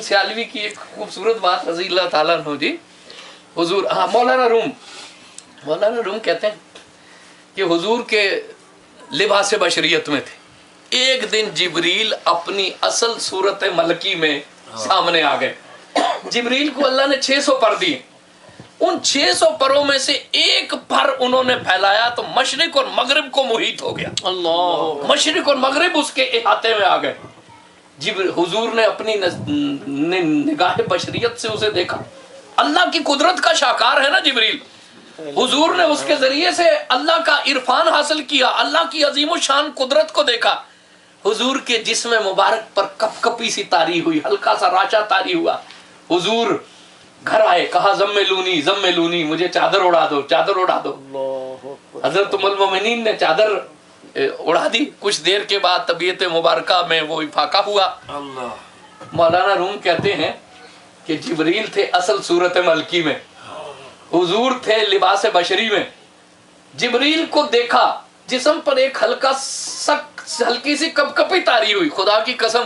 सियालवी की एक खूबसूरत बात रज़ी अल्लाह ताला अन्हु जी हुजूर, हाँ, मौलाना रूम कहते हैं कि हुजूर के लिबास बशरियत में थे। एक दिन जिब्रील अपनी असल सूरत मलकी में सामने आ गए। जिब्रील को अल्लाह ने 600 पर दिए। उन 600 परों में से एक पर उन्होंने फैलाया तो मशरिक और मगरिब को मुहीत हो गया। अल्लाह, मशरिक और मगरिब उसके इहाते में आ गए। हुजूर ने अपनी निगाह बशरियत से उसे देखा। अल्लाह की कुदरत का शाकार है ना जिब्रील। हुजूर ने उसके जरिए से अल्लाह का इरफान हासिल किया, अल्लाह की अजीम शान कुदरत को देखा। हुजूर के जिस्म मुबारक पर कपकपी सी तारी हुई, हल्का सा राशा तारी हुआ। हुजूर घर आए, कहा जम्मेलूनी, मुझे चादर उड़ा दो, चादर उड़ा दो। हजरत उम्मुल मोमिनीन ने चादर उड़ा दी। कुछ देर के बाद तबीयत मुबारका में वो इफाका हुआ। मौलाना रूम कहते हैं कि जिब्रील थे असल सूरत मलकी में, हुजूर थे लिबास बशरी में। जिब्रील को देखा, जिस्म पर एक हल्की सी कपकपी तारी हुई। खुदा की कसम,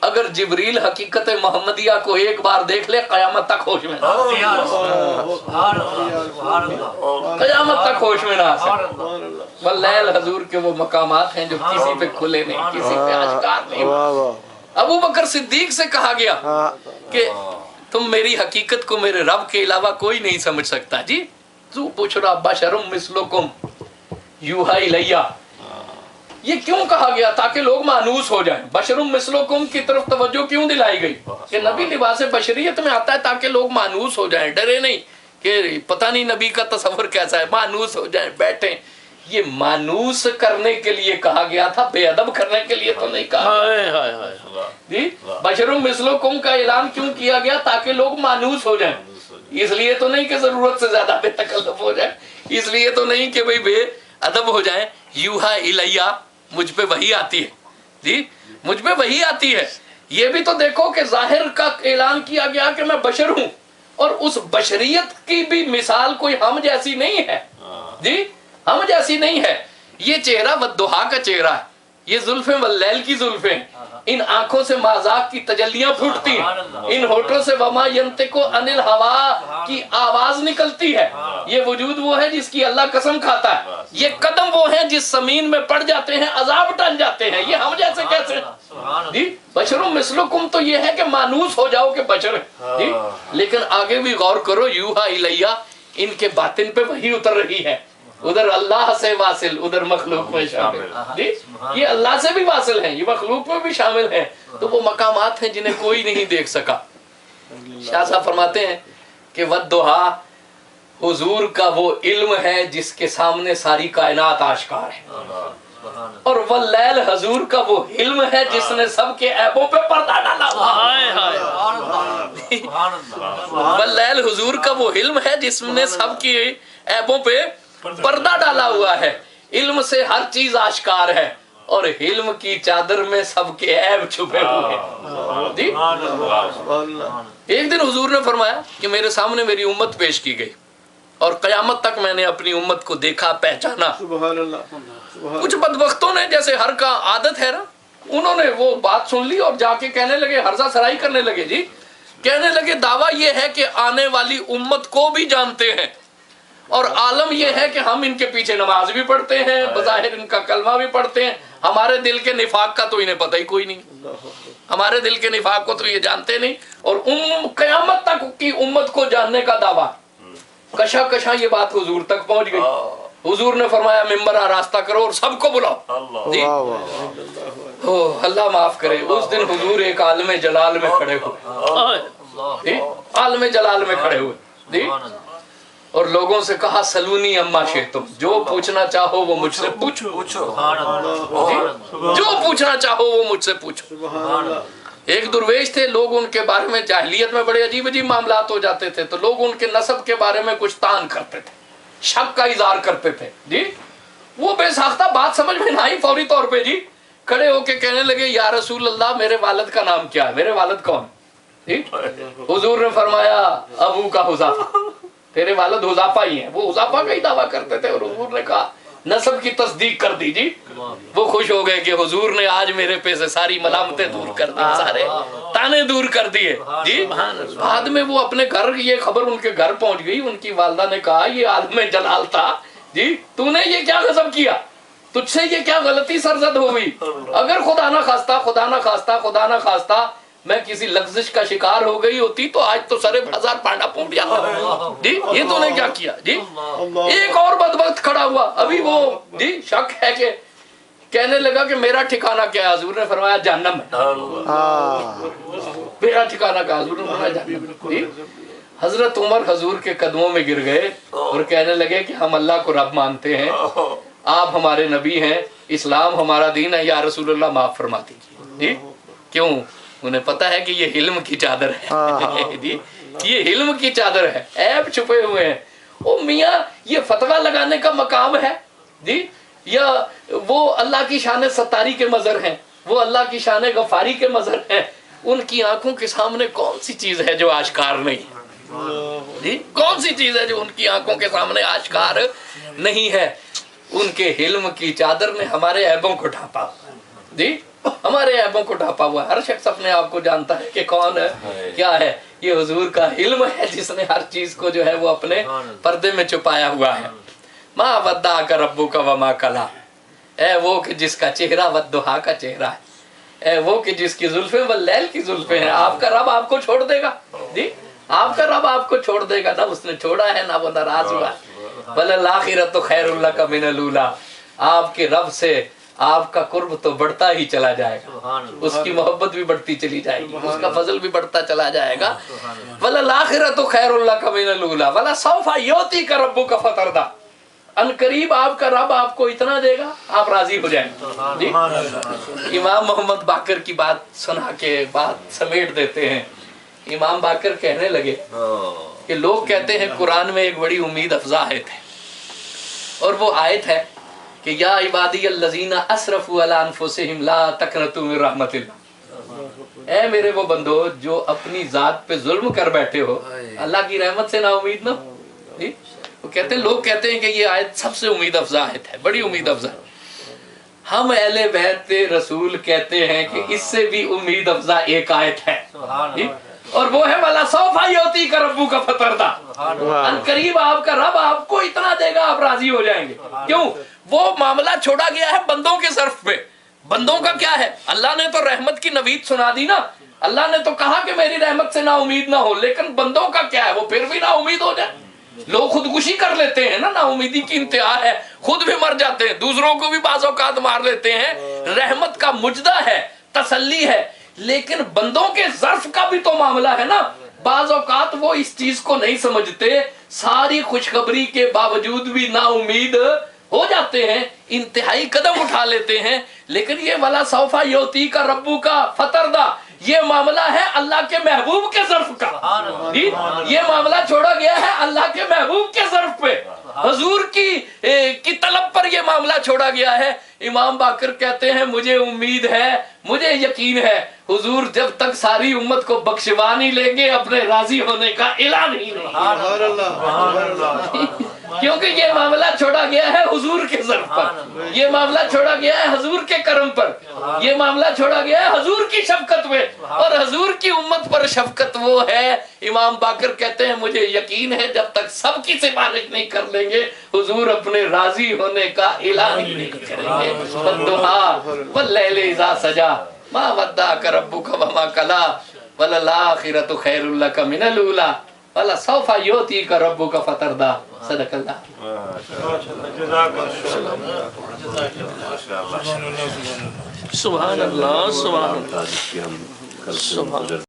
अगर जिब्रील हकीकत मोहम्मदिया को एक बार देख ले, कयामत तक होश में ना, कयामत तक होश में ना आ सके। वल्लैल हजूर के वो मकामात हैं जो किसी पे खुले नहीं, किसी पे आश्कार नहीं। अबू बकर सिद्दीक से कहा गया कि तुम मेरी हकीकत को मेरे रब के अलावा कोई नहीं समझ सकता। जी तू पूछ रहा बशरुम मिसलुकुम यूहा इलैया, ये क्यों कहा गया? ताकि लोग मानूस हो जाएं। बशरुम मिसलुकुम की तरफ तवज्जो क्यों दिलाई गई कि नबी लिबास बशरियत में आता है ताकि लोग मानूस हो जाएं, डरे नहीं कि पता नहीं नबी का तस्वर कैसा है, मानूस हो जाएं, बैठे। ये मानूस करने के लिए कहा गया था, बेअदब करने के लिए तो नहीं कहा। जी बशरुम मिसलुकुम का ऐलान क्यों किया गया? ताकि लोग मानूस हो जाएं। इसलिए तो नहीं कि जरूरत से ज्यादा बेतकल्लुफ हो जाए, इसलिए तो नहीं कि भाई बेअदब हो जाए। यूहा इलैया, मुझ पे वही आती है। जी मुझ पे वही आती है। ये भी तो देखो कि जाहिर का ऐलान किया गया कि मैं बशर हूं, और उस बशरियत की भी मिसाल कोई हम जैसी नहीं है। जी हम जैसी नहीं है। ये चेहरा वद्दुहा का चेहरा है, ये जुल्फे वल्लैल की जुल्फे, इन आंखों से माज़ाक की तजल्लियां फूटती हैं, इन होठों से वमा यंतिकु अनिल हवा की आवाज निकलती है। ये वजूद वो है जिसकी अल्लाह कसम खाता है। ये कदम वो है जिस जमीन में पड़ जाते हैं अजाब टल जाते हैं। ये हम जैसे कैसे जी? बशरुम मिसलुकुम तो ये है कि मानूस हो जाओ कि बशर जी। लेकिन आगे भी गौर करो, यूहा इलैया, इनके बातिन पे वही उतर रही है। उधर अल्लाह से वासिल, उधर मखलूक में शामिल। जी ये अल्लाह से भी वासिल हैं, ये मखलूक में भी शामिल हैं। तो वो मकामात हैं जिन्हें कोई नहीं देख सका। शाह साहब फरमाते हैं कि वद्दुहा हुजूर का वो इल्म है जिसके सामने सारी कायनात आश्कार है, और वल्लैल हुजूर का वो इल्म है जिसने सबके ऐबों पे पर्दा डाला हुआ है। वल्लैल हुजूर का वो इल्म है जिसने सबकी ऐबों पे पर्दा डाला हुआ है। इल्म से हर चीज आश्कार है, और इल्म की चादर में सबके ऐब छुपे हुए हैं। जी एक दिन हुजूर ने फरमाया कि मेरे सामने मेरी उम्मत पेश की गई, और कयामत तक मैंने अपनी उम्मत को देखा, पहचाना। कुछ बदबख्तों ने, जैसे हर का आदत है ना, उन्होंने वो बात सुन ली और जाके कहने लगे, हर्जा सराई करने लगे। जी कहने लगे दावा ये है कि आने वाली उम्मत को भी जानते हैं, और आलम यह है कि हम इनके पीछे नमाज भी पढ़ते हैं, बज़ाहिर इनका कलमा भी पढ़ते हैं। हमारे दिल के निफाक का तो इन्हें पता ही कोई नहीं, हमारे दिल के निफाक को तो ये जानते नहीं, और कयामत तक की उम्मत को जानने का दावा। कशा कशा ये बात हुजूर तक पहुंच गई। हुजूर ने फरमाया मिंबर रास्ता करो और सबको बुलाओ। जी हो अल्लाह माफ करे। उस दिन हुजूर एक आलम जलाल में खड़े हुए, आलम जलाल में खड़े हुए। जी और लोगों से कहा सलूनी अम्मा तुम जो पूछना चाहो वो मुझसे पूछो, जो पूछना चाहो वो मुझसे पूछो। एक दुर्वेश थे, लोग उनके बारे में जाहिलियत में बड़े अजीब अजीब मामलात हो जाते थे, तो लोग उनके नस्ब के बारे में कुछ तान करते थे, शक का इजहार करते थे। जी वो बेसाख्ता बात समझ में ना आई, फौरी तौर पे जी खड़े होके कहने लगे या रसूल अल्लाह मेरे वालिद का नाम क्या है, मेरे वालिद कौन? जी हुजूर ने फरमाया अबू का हुज़ाफा, तेरे वालिद हुज़ाफा ही है। वो हुज़ाफा का ही दावा करते थे, और हुजूर ने कहा نسب کی تصدیق کر دی جی. وہ خوش ہو گئے کہ حضور نے آج میرے پہ سے ساری ملامتیں دور کر دی, سارے تانے دور کر دیے جی. بعد میں وہ اپنے گھر, یہ خبر ان کے گھر پہنچ گئی. ان کی والدہ نے کہا یہ عالم جلال تھا جی, تو نے یہ کیا غضب کیا, تجھ سے یہ کیا غلطی سرزد ہو گئی. اگر خدا نہ خواستہ میں کسی لغزش کا شکار ہو گئی ہوتی تو آج تو سرے ہزار پانڈا پونٹ جاتا جی. یہ تو نے کیا کیا جی. ایک اور بدبخت کھڑا ہوا, ابھی وہ جی شک ہے کہ کہنے لگا کہ میرا ٹھکانہ کیا ہے. حضور نے فرمایا جہنم ہے. میرا ٹھکانہ کیا؟ حضور نے فرمایا جہنم جی. حضرت عمر حضور کے قدموں میں گر گئے اور کہنے لگے کہ ہم اللہ کو رب مانتے ہیں, آپ ہمارے نبی ہیں, اسلام ہمارا دین ہے, یا رسول اللہ معاف فرما دیجیے جی. کیوں؟ انہیں پتا ہے کہ یہ علم کی چادر ہے جی, یہ علم کی چادر ہے, عیب چھپے ہوئے ہیں. او میاں یہ فتویٰ لگانے کا مقام ہے جی, یا وہ اللہ کی شان ستاری کے مظہر ہیں, وہ اللہ کی شان غفاری کے مظہر ہیں. ان کی آنکھوں کے سامنے کون سی چیز ہے جو آشکار نہیں جی, کون سی چیز ہے جو ان کی آنکھوں کے سامنے آشکار نہیں ہے. ان کے علم کی چادر نے ہمارے عیبوں کو ڈھانپا جی, ہمارے عیبوں کو ڈھانپا ہوا. ہر شخص اپنے آپ کو جانتا ہے کہ کون ہے, کیا ہے. یہ حضور کا علم ہے جس نے ہر چیز کو جو ہے وہ اپنے پردے میں چھپایا ہوا ہے. ما ودعک ربک وما قلی, اے وہ کہ جس کا چہرہ والضحیٰ کا چہرہ ہے, اے وہ کہ جس کی زلفیں واللیل کی زلفیں ہیں. آپ کا رب آپ کو چھوڑ دے گا جی, آپ کا رب آپ کو چھوڑ دے گا. نہ اس نے چھوڑا ہے نہ وہ ناراض ہوا ہے. وَلَلْآخِرَةُ خَيْرٌ لَكَ مِنَ الْأُولَىٰ, آپ کے رب سے آپ کا قرب تو بڑھتا ہی چلا جائے گا, اس کی محبت بھی بڑھتی چلی جائے گی, اس کا فضل بھی بڑھتا چلا جائے گا. وَلَلْآخِرَةُ خَيْرٌ لَكَ مِنَ الْأُولَىٰ وَلَسَوْفَ يُعْطِيكَ رَبُّكَ فَتَرْضَىٰ, ان قریب آپ کا رب آپ کو اتنا دے گا آپ راضی ہو جائیں جی. امام محمد باقر کی بات سنا کے بات سمیٹ دیتے ہیں. امام باقر کہنے لگے کہ لوگ کہتے ہیں قرآن میں ایک بڑی امید افزا آیت ہے, اور وہ آیت ہے کہ یا عبادی الذین اسرفوا علی انفسہم لا تقنطوا من رحمت اللہ, اے میرے وہ بندو جو اپنی ذات پہ ظلم کر بیٹھے ہو, اللہ کی رحمت سے نا امید نہ ہو. وہ کہتے ہیں, لوگ کہتے ہیں کہ یہ آیت سب سے امید افزا آیت ہے, بڑی امید افزا. ہم اہل بیت رسول کہتے ہیں کہ اس سے بھی امید افزا ایک آیت ہے, اور وہ ہے وَلَسَوْفَ يُعْطِيكَ رَبُّكَ فَتَرْضَىٰ, ان قریب آپ کا رب آپ کو اتنا دے گا آپ راضی ہو جائیں گے. کیوں؟ وہ معاملہ چھوڑا گیا ہے بندوں کے صرف پہ. بندوں کا کیا ہے؟ اللہ نے تو رحمت کی نوید سنا دی نا, اللہ نے تو کہا کہ میری رحمت سے نا امید نہ ہو, لیکن بندوں کا کیا ہے؟ وہ پھر بھی نا امید ہو جائے. لوگ خودکشی کر لیتے ہیں نا امیدی کی انتہا ہے, خود بھی مر جاتے ہیں, دوسروں کو بھی بعض اوقات مار لیتے ہیں. رحمت کا مجدہ ہے, تسلی ہے, لیکن بندوں کے ظرف کا بھی تو معاملہ ہے نا. بعض اوقات وہ اس چیز کو نہیں سمجھتے, ساری خوشخبری کے باوجود بھی نا امید ہو جاتے ہیں, انتہائی قدم اٹھا لیتے ہیں. لیکن یہ وَلَسَوْفَ يُعْطِيكَ رَبُّكَ فَتَرْضَىٰ, یہ معاملہ ہے اللہ کے محبوب کے ظرف کا. یہ معاملہ چھوڑا گیا ہے اللہ کے محبوب کے ظرف پہ, حضور کی طلب پر یہ معاملہ چھوڑا گیا ہے. امام باقر کہتے ہیں مجھے امید ہے, مجھے یقین ہے, حضور جب تک ساری امت کو بخشوا نہیں لیں گے اپنے راضی ہونے کا اعلان ہی نہیں. کیونکہ یہ معاملہ چھوڑا گیا ہے حضور کے ظرف پر, یہ معاملہ چھوڑا گیا ہے حضور کے کرم پر, یہ معاملہ چھوڑا گیا ہے حضور کی شفقت میں, اور حضور کی امت پر شفقت وہ ہے. امام باقر کہتے ہیں مجھے یقین ہے جب تک سب کی سفارش نہیں کر لیں گے حضور اپنے راضی ہونے کا اعلان ہی نہیں کریں گے. وَالضُّحَىٰ وَاللَّيْلِ إِذَا سَجَىٰ مَا وَدَّعَكَ رَبُّكَ وَمَا قَلَىٰ وَلَلْآخِرَةُ خَيْرٌ لَكَ مِنَ الْأُولَىٰ وَلَسَوْفَ يُعْطِيكَ رَبُّكَ فَتَرْضَىٰ. صدق اللہ. سبحان اللہ, سبحان اللہ, سبحان اللہ.